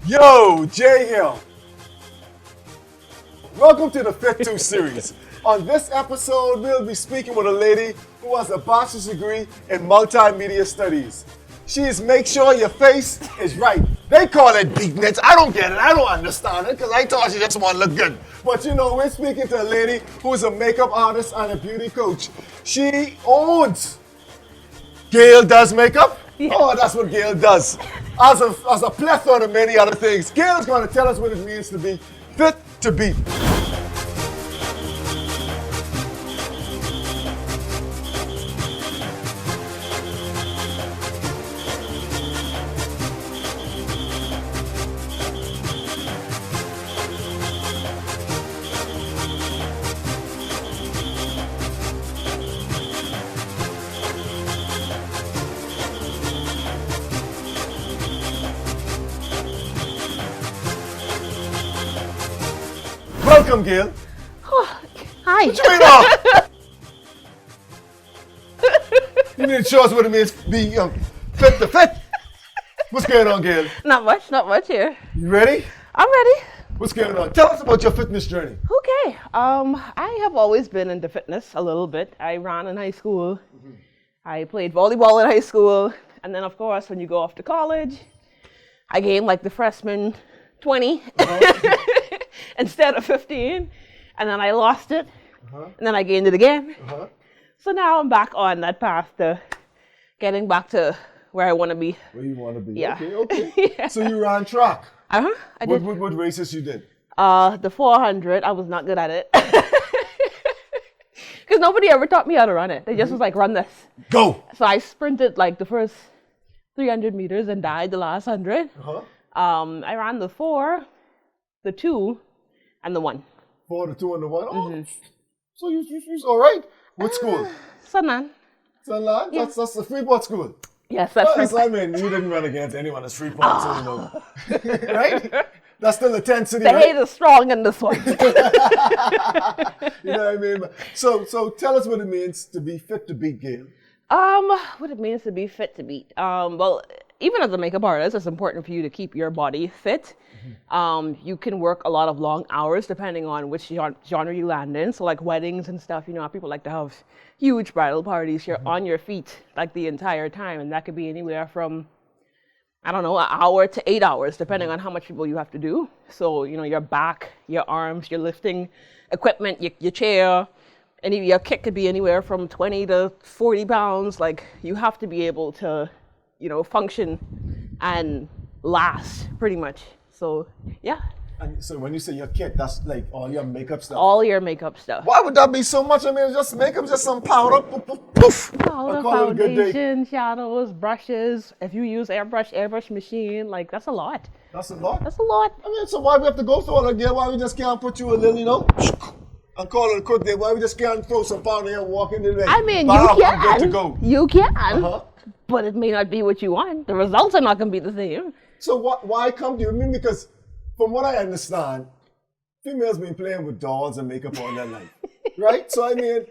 Yo, Jay Hill. Welcome to the Fit 2 series. On this episode, we'll be speaking with a lady who has a bachelor's degree in multimedia studies. She's make sure your face is right. They call it beatniks. I don't get it. I don't understand it because I thought she just want to look good. But you know, we're speaking to a lady who is a makeup artist and a beauty coach. She owns Gail Does Makeup. Yeah. Oh, that's what Gail does. As a plethora of many other things. Gail is going to tell us what it means to be fit to beat. Welcome, Gail. Oh, hi. What you mean, off? You need to show us what it means to be fit to fit. What's going on, Gail? Not much here. You ready? I'm ready. What's going on? Tell us about your fitness journey. Okay. I have always been into fitness a little bit. I ran in high school. Mm-hmm. I played volleyball in high school. And then, of course, when you go off to college, I gained like the freshman 20 instead of 15. And then I lost it. And then I gained it again. So now I'm back on that path to getting back to where I want to be. Where you want to be. Yeah. Okay. Yeah. So you ran track. I did. What races you did? The 400, I was not good at it. Because nobody ever taught me how to run it. They just was like, run this. Go. So I sprinted like the first 300 meters and died the last 100. I ran the 4, the 2, and the 1. 4, the 2, and the 1? Oh, so you all right. What school? Sunland. Sunland? Yeah. That's the Freeport school. Yes, that's Freeport. I mean, you didn't run against anyone that's Freeport, so you know. Right? That's still a tent city, the right? hate is strong in this one. You know what I mean? So tell us what it means to be fit to beat, Gail. What it means to be fit to beat. Well, even as a makeup artist, it's important for you to keep your body fit. You can work a lot of long hours depending on which genre you land in. So like weddings and stuff, you know, people like to have huge bridal parties. You're on your feet like the entire time, and that could be anywhere from, I don't know, an hour to 8 hours, depending on how much people you have to do. So, you know, your back, your arms, your lifting equipment, your chair, your kick could be anywhere from 20 to 40 pounds. Like, you have to be able to, you know, function and last, pretty much. So, yeah. And so when you say your kit, that's like all your makeup stuff? All your makeup stuff. Why would that be so much? I mean, just makeup, just some powder, poof, poof, poof. Powder, foundation, shadows, brushes. If you use airbrush machine, like, that's a lot. That's a lot? That's a lot. I mean, so why we have to go through all that, Gail? Why we just can't put you a little, you know, and call it a quick day? Why we just can't throw some powder here and walk in the way? I mean, you can. I'm good to go. You can. But it may not be what you want. The results are not going to be the same. So why come to you? I mean, because from what I understand, females been playing with dolls and makeup all their life, right? So I mean,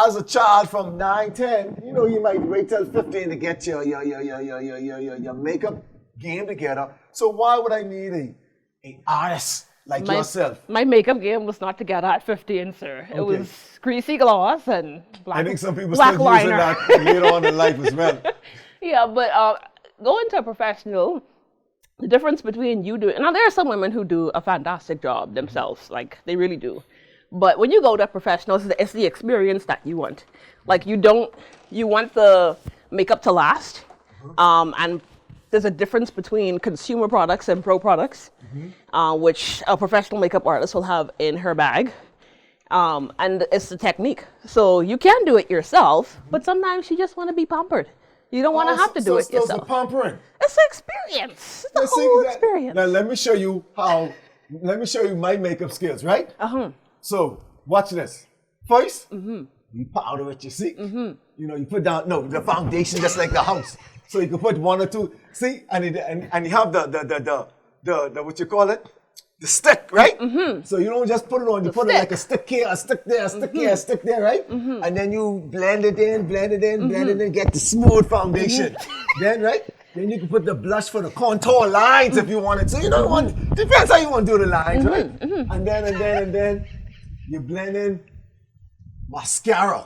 as a child from 9, 10, you know, you might wait till 15 to get your makeup game together. So why would I need an artist like yourself? My makeup game was not together at 15, sir. It was greasy gloss and black. I think some people black still liner. using that later on in life as well. Yeah, but going to a professional, the difference between you doing, now there are some women who do a fantastic job themselves, like they really do. But when you go to a professional, it's the experience that you want. Like you want the makeup to last. And there's a difference between consumer products and pro products, which a professional makeup artist will have in her bag. And it's the technique. So you can do it yourself, but sometimes you just want to be pampered. You don't want to have to do it yourself. So it's pampering. It's an experience. It's a whole experience. Now let me show you my makeup skills, right? So watch this. First, you powder it, you see? You know, you put down the foundation just like the house. So you can put 1 or 2. See, and you have the what you call it? The stick, right? So you don't just put it on, you put it like a stick here, a stick there, a stick here, a stick there, right? And then you blend it in, get the smooth foundation. Then, right? Then you can put the blush for the contour lines if you wanted to. You know, depends how you want to do the lines, right? And then you blend in mascara.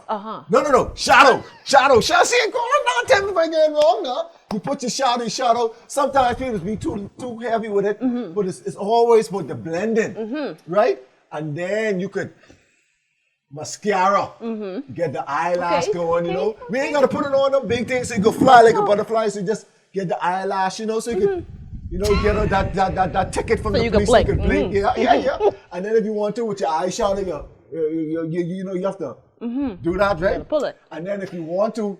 No. Shadow. See it going on. Tell me if I get it wrong now. You put your shadow. Sometimes people be too heavy with it, but it's always with the blending, right? And then you could mascara. Get the eyelash going, you know. We ain't gotta put it on them big things so you can fly like a butterfly. So you just get the eyelash, you know, so you could, you know, get that ticket from the police. So you can blink. Yeah. And then if you want to with your eyeshadow, you know, you have to do that, right? Pull it. And then if you want to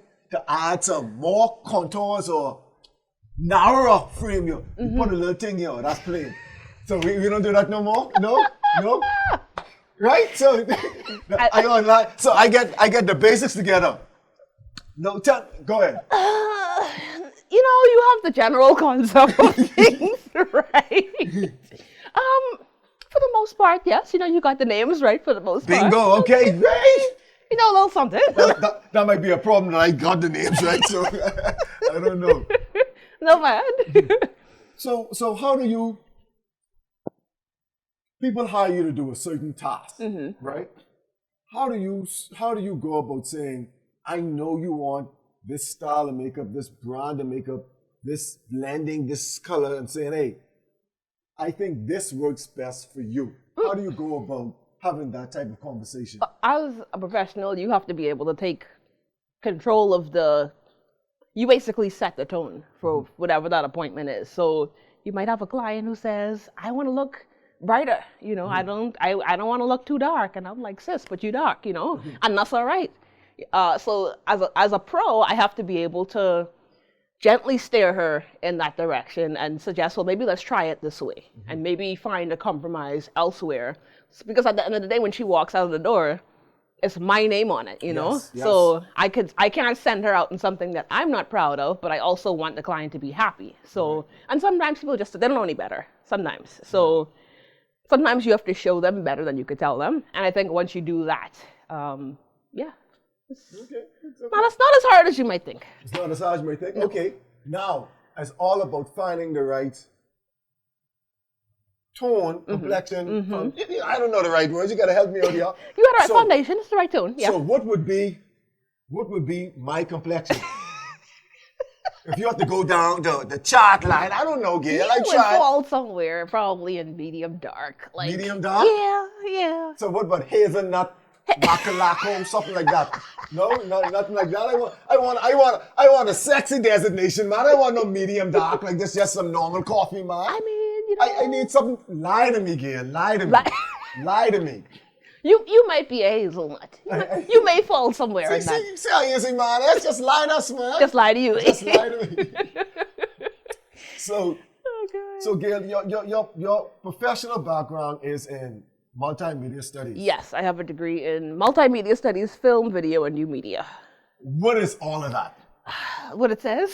add some more contours or narrower frame, you put a little thing here. That's plain. So we don't do that no more. No. Right? So I get the basics together. No, go ahead. You know, you have the general concept of things, right? For the most part, yes. You know, you got the names right for the most part. Bingo. Okay, great. You know a little something. That might be a problem that I got the names right, so I don't know. No man. So how do you? People hire you to do a certain task, right? How do you go about saying, I know you want this style of makeup, this brand of makeup, this blending, this color, and saying, hey, I think this works best for you. How do you go about having that type of conversation? As a professional, you have to be able to take control of you basically set the tone for whatever that appointment is. So you might have a client who says, I want to look brighter, you know, I don't want to look too dark. And I'm like, sis, but you dark, you know, and that's all right. So as a pro, I have to be able to gently steer her in that direction and suggest, well, maybe let's try it this way and maybe find a compromise elsewhere. Because at the end of the day, when she walks out of the door, it's my name on it, you know? Yes. So I can't send her out in something that I'm not proud of, but I also want the client to be happy. So, and sometimes people they don't know any better, sometimes. So sometimes you have to show them better than you could tell them. And I think once you do that, it's not as hard as you might think. It's not as hard as you might think? No. Okay. Now, it's all about finding the right tone, complexion. I don't know the right words. You got to help me out here. You got the right foundation. It's the right tone. Yeah. So what would be my complexion? If you have to go down the chart line, I don't know, Gail. I would fall somewhere, probably in medium dark. Like, medium dark? Yeah. So what about hazelnut, macalaco, something like that? No, nothing like that. I want a sexy designation, man. I want no medium dark like this. Just some normal coffee, man. I mean, you know, I need something. Lie to me, Gail. Lie to me. Lie to me. You might be a hazelnut. You may fall somewhere in that. See how easy, man. Let's just lie to us, man. Just lie to you. Just lie to me. So Gail, your professional background is in multimedia studies. Yes, I have a degree in multimedia studies, film, video, and new media. What is all of that? What it says.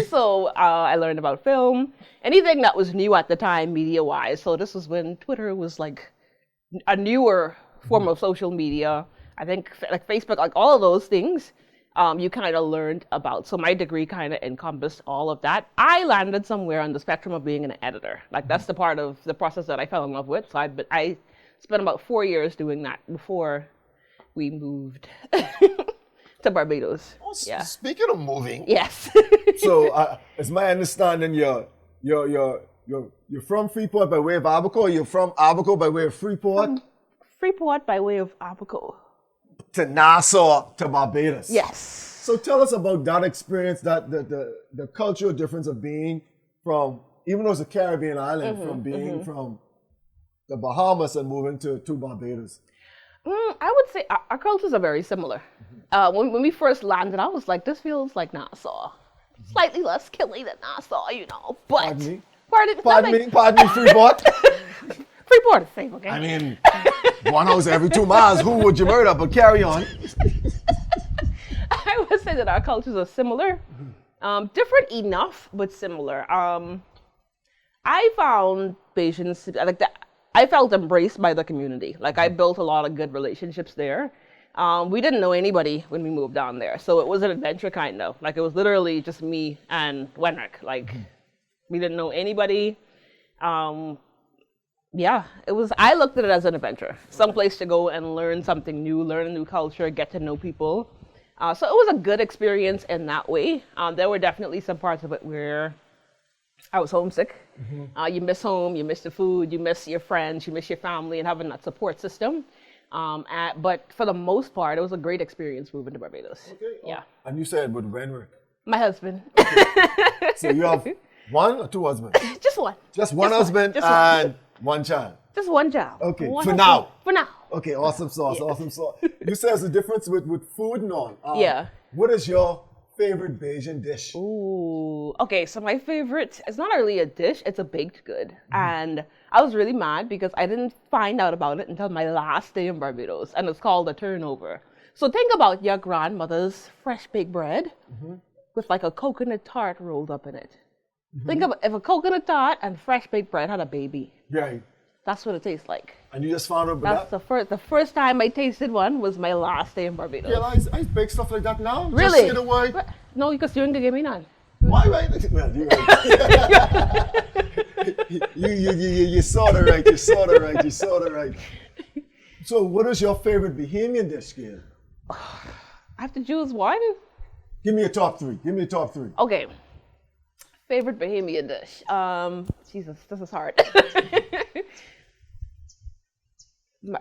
So I learned about film, anything that was new at the time, media-wise. So this was when Twitter was like a newer form of social media. I think like Facebook, like all of those things, you kind of learned about. So my degree kind of encompassed all of that. I landed somewhere on the spectrum of being an editor. Like that's the part of the process that I fell in love with. So I spent about 4 years doing that before we moved to Barbados. Oh, yeah. Speaking of moving. Yes. So it's my understanding you're from Freeport by way of Abaco, or you're from Abaco by way of Freeport? Freeport by way of Abaco. To Nassau, to Barbados. Yes. So tell us about that experience, that the cultural difference of being from, even though it's a Caribbean island, from being from the Bahamas and moving to Barbados. I would say our cultures are very similar. When we first landed, I was like, this feels like Nassau. Slightly less killy than Nassau, you know. But Pardon me? Pardon me, Freeport. Freeport is safe, okay? I mean, one house every 2 miles, who would you murder? But carry on. I would say that our cultures are similar. Different enough, but similar. I found Bajans, like that. I felt embraced by the community. Like I built a lot of good relationships there. We didn't know anybody when we moved down there, so it was an adventure kind of. Like it was literally just me and Wenrick. Like we didn't know anybody. Yeah, it was. I looked at it as an adventure, someplace to go and learn something new, learn a new culture, get to know people. So it was a good experience in that way. There were definitely some parts of it where I was homesick. You miss home, you miss the food, you miss your friends, you miss your family, and having that support system. But for the most part, it was a great experience moving to Barbados. Okay. Yeah. And you said with Wenrick. My husband. So you have one or two husbands? Just one. Just one husband Just and one child. Just one child. Okay, One for husband. now. For now. Okay, awesome sauce, awesome sauce. You said there's a difference with food and all. Yeah. What is your favorite Bajan dish? Ooh. Okay, so my favorite, it's not really a dish, it's a baked good. And I was really mad because I didn't find out about it until my last day in Barbados. And it's called a turnover. So think about your grandmother's fresh baked bread with like a coconut tart rolled up in it. Think of if a coconut tart and fresh baked bread had a baby. Right. That's what it tastes like. And you just found out about That's the first time I tasted one was my last day in Barbados. Yeah, I bake stuff like that now. Really? Just in a way. No, because you didn't give me none. Why, right? Well, you're right. You're sort of right. You're sort of right. You're sort of right. So, what is your favorite Bahamian dish, Gail? I have to choose one? Give me a top three. Give me a top three. Okay. Favorite Bahamian dish. Jesus, this is hard.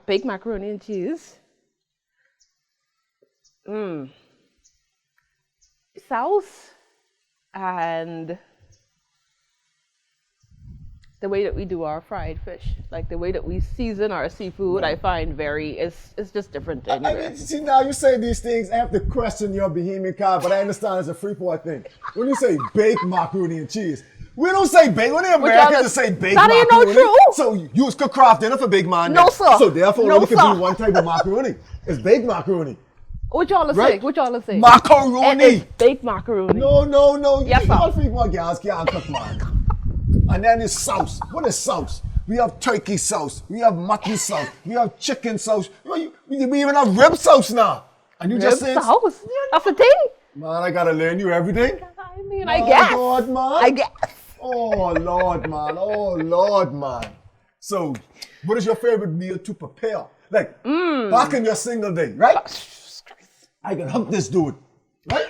Baked macaroni and cheese. Sauce. And the way that we do our fried fish, like the way that we season our seafood, I find it's just different anywhere. See, now you say these things, I have to question your Bahamian card, but I understand it's a Freeport thing. When you say baked macaroni and cheese, we don't say baked. When the Americans just say baked that ain't macaroni. no true. So you was cook craft dinner for big man. No, sir. So therefore, No, only could sir. be one type of macaroni. It's baked macaroni. What y'all Right? say? What y'all say? Macaroni. It's baked macaroni. No. Yes, sir. All Freeport gals can't cook, man. And then it's sauce. What is sauce? We have turkey sauce. We have mutton sauce. We have chicken sauce. We even have rib sauce now. And you Rib just said, sauce. That's a thing. man, I gotta learn you everything. I mean, I guess. Lord, man. I guess. Oh, Lord, man. Oh, Lord, man. So, what is your favorite meal to prepare? Like, back in your single day, right? I can hook this dude, right?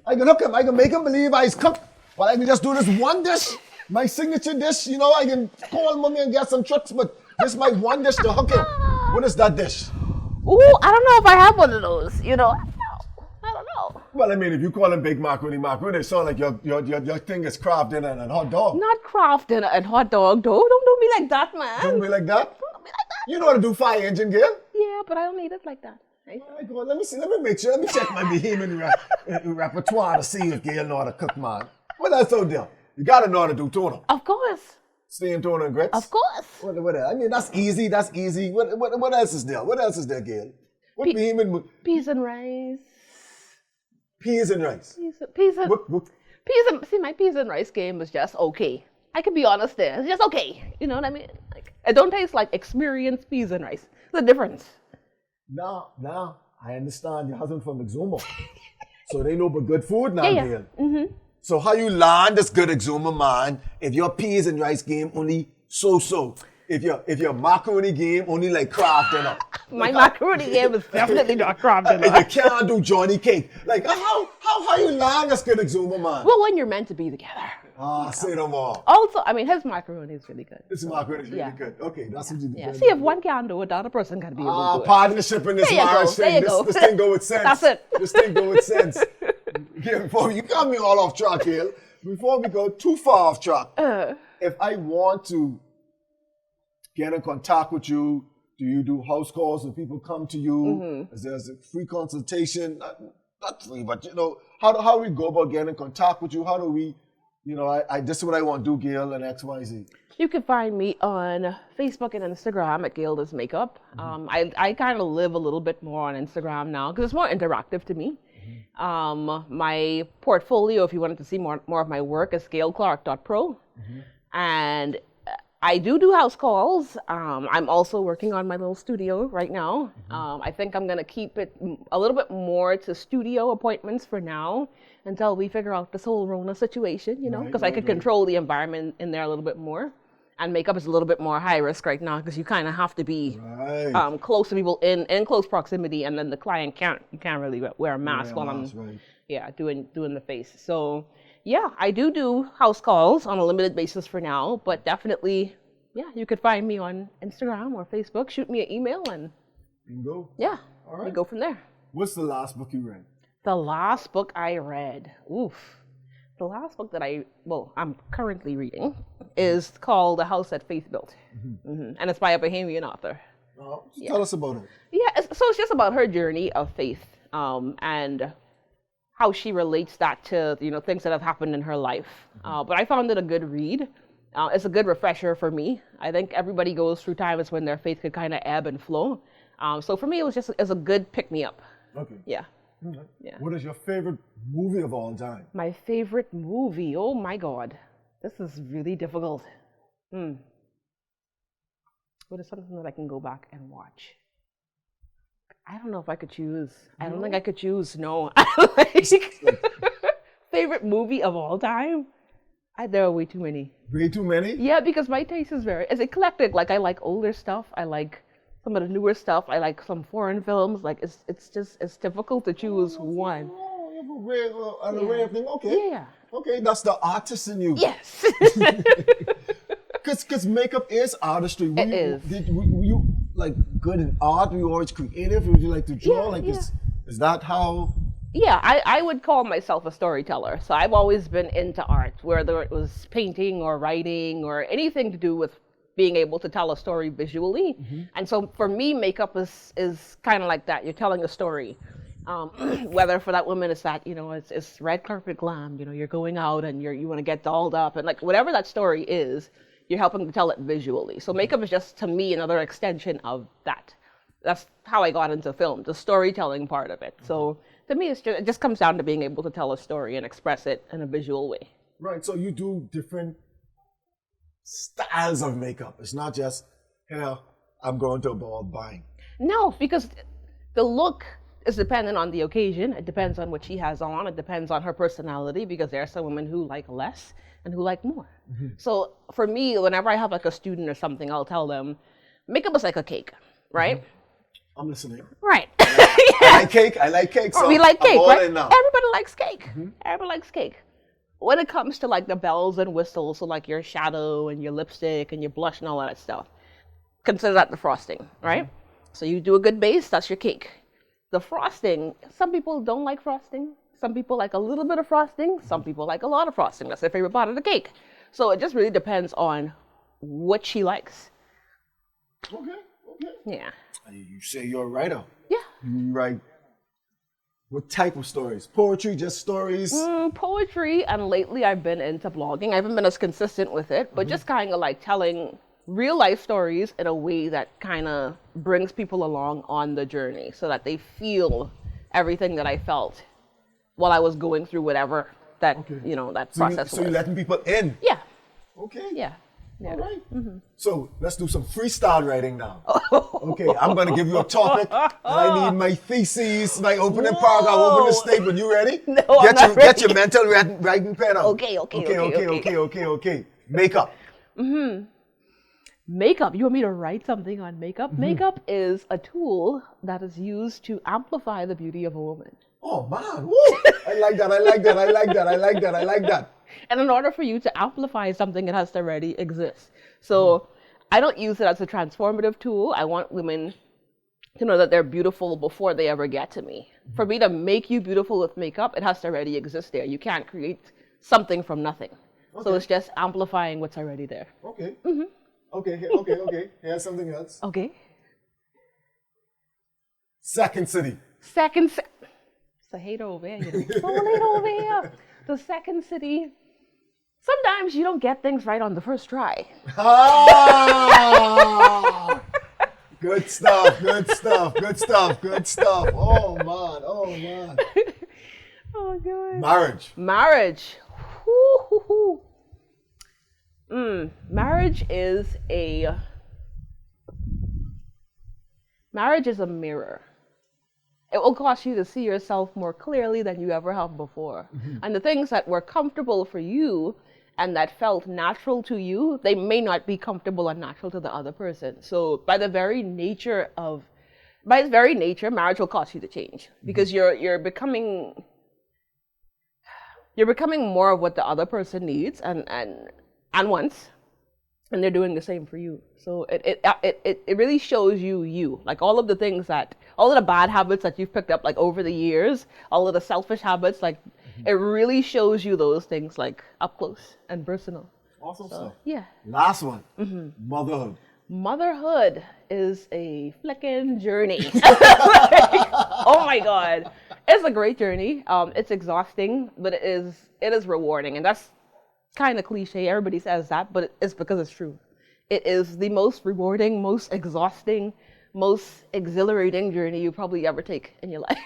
I can hook him. I can make him believe I's cooked. But I can just do this one dish, my signature dish. You know, I can call mommy and get some tricks, but this is my one dish to hook him. What is that dish? Ooh, I don't know if I have one of those. I don't know. Well, I mean, if you call him baked macaroni, it sounds like your thing is Kraft dinner and hot dog. Not Kraft dinner and hot dog, though. Don't do me like that, man. Don't be like that. Don't do me like that. You know how to do fire engine, Gail? Yeah, but I don't need it like that. All right, go on, let me see. Let me make sure. Let me check my Bahamian repertoire to see if Gail know how to cook, man. What else out there? You gotta know how to do tuna. Of course. Steamed tuna and grits. Of course. What else? I mean, that's easy. That's easy. What else is there? What else is there, Gail? What Bahamian? Peas and rice. Peas and rice. Peas and What? see, my peas and rice game was just okay. I can be honest there. It's just okay. You know what I mean? Like, it don't taste like experienced peas and rice. There's a difference. Now, I understand your husband from Exuma. So they know but good food now, Yeah. Gail. Mm-hmm. So how you learn this good Exuma, man, if your peas and rice game only so-so. If your macaroni game only like Kraft dinner. My macaroni game is definitely not Kraft And dinner. you can't do Johnny cake. Like, how you learn this good Exuma, man? Well, when you're meant to be together. Say no more. Also, I mean, his macaroni is really good. This macaroni is really Yeah. good. Okay, that's what you do. Yeah. See, if one can do it, the other person can be able to do it. Partnership in this There you go, marriage there thing. you go. This thing go with sense. That's it. This thing go with sense. Yeah, before you got me all off track here. Before we go too far off track, if I want to get in contact with you, do you do house calls when people come to you? Mm-hmm. Is there a free consultation? Not free, but how do we go about getting in contact with you? How do we, this is what I want to do, Gail, and X, Y, Z. You can find me on Facebook and Instagram at Gail Does Makeup. I kind of live a little bit more on Instagram now because it's more interactive to me. My portfolio, if you wanted to see more of my work, is gailclarke.pro. And I do house calls. I'm also working on my little studio right now. I think I'm gonna keep it a little bit more to studio appointments for now until we figure out this whole Rona situation, because I could control the environment in there a little bit more. And makeup is a little bit more high risk right now because you kind of have to be close to people in close proximity, and then the client you can't really wear a mask while I'm doing the face. So yeah, I do house calls on a limited basis for now, but definitely, you could find me on Instagram or Facebook. Shoot me an email and go. Yeah, all right. We go from there. What's the last book you read? The last book I read, the last book that I'm currently reading is called The House That Faith Built, and it's by a Bahamian author. Tell us about it. Yeah, so it's just about her journey of faith, and how she relates that to things that have happened in her life. But I found it a good read. It's a good refresher for me. I think everybody goes through times when their faith could kind of ebb and flow. So for me, it's a good pick me up. Okay. Yeah. Okay. Yeah. What is your favorite movie of all time? My favorite movie? Oh my God, this is really difficult. What is something that I can go back and watch? I don't know if I could choose. I don't think I could choose. No. Favorite movie of all time? There are way too many. Way too many? Yeah, because my taste is it's eclectic. Like I like older stuff. I like some of the newer stuff. I like some foreign films. Like it's difficult to choose one. Oh, you have a rare thing. Okay. Yeah. Okay, that's the artist in you. Yes. Because makeup is artistry. Were you like good in art? Were you always creative? Would you like to draw? Is that how? Yeah, I would call myself a storyteller. So I've always been into art, whether it was painting or writing or anything to do with being able to tell a story visually. And so for me, makeup is kind of like that. You're telling a story. Whether for that woman it's that, it's red carpet glam, you're going out and you want to get dolled up, and like whatever that story is, you're helping to tell it visually. So makeup is just, to me, another extension of that. That's how I got into film, the storytelling part of it. So to me, it just comes down to being able to tell a story and express it in a visual way. Right, so you do different styles of makeup. It's not just, I'm going to a ball buying. No, because the look is dependent on the occasion. It depends on what she has on. It depends on her personality, because there are some women who like less and who like more. So for me, whenever I have like a student or something, I'll tell them, makeup is like a cake, right? I'm listening. Right. I like cake. So we like cake, right? Now. Everybody likes cake. Everybody likes cake. When it comes to like the bells and whistles, so like your shadow and your lipstick and your blush and all that stuff, consider that the frosting, right? So you do a good base, that's your cake. The frosting, some people don't like frosting. Some people like a little bit of frosting. Some people like a lot of frosting. That's their favorite part of the cake. So it just really depends on what she likes. Okay. Yeah. You say you're a writer. Yeah. You write what type of stories? Poetry, just stories? Poetry, and lately I've been into blogging. I haven't been as consistent with it, but just kind of like telling real life stories in a way that kind of brings people along on the journey so that they feel everything that I felt while I was going through whatever that, that process was. So you're letting people in? Yeah. Okay. Yeah. All right. So let's do some freestyle writing now. Okay, I'm going to give you a topic, and I need my thesis, my opening paragraph, opening statement. You ready? No, I'm not ready. Get your mental writing pen out. Okay. Makeup. Makeup. You want me to write something on makeup? Makeup is a tool that is used to amplify the beauty of a woman. Oh man, woo! I like that. And in order for you to amplify something, it has to already exist. So I don't use it as a transformative tool. I want women to know that they're beautiful before they ever get to me. For me to make you beautiful with makeup, it has to already exist there. You can't create something from nothing. Okay. So it's just amplifying what's already there. Okay. Okay. Here's something else. Okay. Second city. So hate over here. Don't hate over here. The second city. Sometimes you don't get things right on the first try. Ah! Good stuff. Oh man. Oh god. Marriage. Woo-hoo-hoo. Marriage is a mirror. It will cause you to see yourself more clearly than you ever have before. And the things that were comfortable for you and that felt natural to you, they may not be comfortable and natural to the other person. So by its very nature, marriage will cause you to change because you're becoming more of what the other person needs and wants, and they're doing the same for you. So it really shows you like all of the bad habits that you've picked up like over the years, all of the selfish habits, like it really shows you those things like up close and personal. Awesome stuff. Yeah. Last one, motherhood. Motherhood is a flickin' journey. Like, oh my God. It's a great journey. It's exhausting, but it is rewarding. And that's kind of cliche. Everybody says that, but it's because it's true. It is the most rewarding, most exhausting, most exhilarating journey you probably ever take in your life.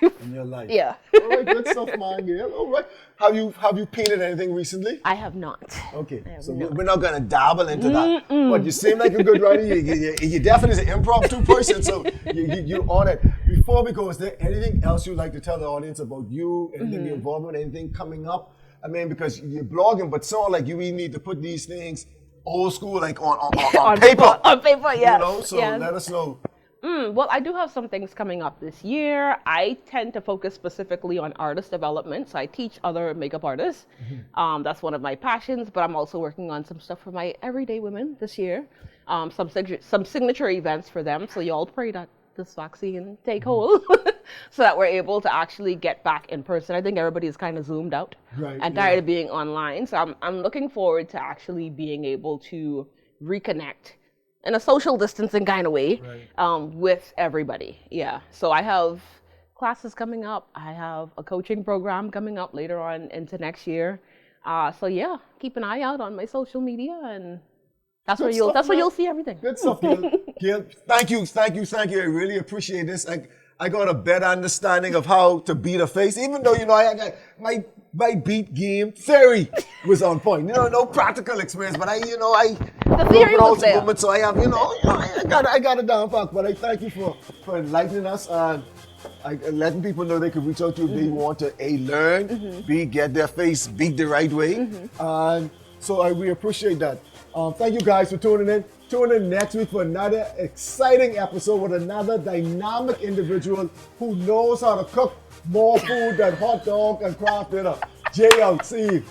Yeah. All right, good stuff, man, Gail. All right. Have you painted anything recently? I have not. Okay, so we're not gonna dabble into that. But you seem like a good writer. You definitely is an impromptu person, so you're on it. Before we go, is there anything else you'd like to tell the audience about you? Anything you're involved with? Anything coming up? I mean, because you're blogging, but so like you really need to put these things old school, like on paper. On paper, yes. You know, so yes. let us know. Well, I do have some things coming up this year. I tend to focus specifically on artist development, so I teach other makeup artists. That's one of my passions, but I'm also working on some stuff for my everyday women this year. Some signature events for them, so y'all pray that this vaccine take hold so that we're able to actually get back in person. I think everybody's kind of zoomed out and tired of being online, so I'm looking forward to actually being able to reconnect in a social distancing kind of way with everybody. Yeah. So I have classes coming up. I have a coaching program coming up later on into next year. So yeah, keep an eye out on my social media, and that's where you'll see everything. Good stuff, Gail. Gail, thank you. I really appreciate this. I got a better understanding of how to beat a face, even though I got my beat game theory was on point. No practical experience, but the theory was there. Woman, so I have, I got it down pat. But I thank you for enlightening us and letting people know they can reach out to you if they want to learn, B, get their face beat the right way. And so we appreciate that. Thank you guys for tuning in. Tune in next week for another exciting episode with another dynamic individual who knows how to cook more food than hot dog and craft dinner. Jay out. See you.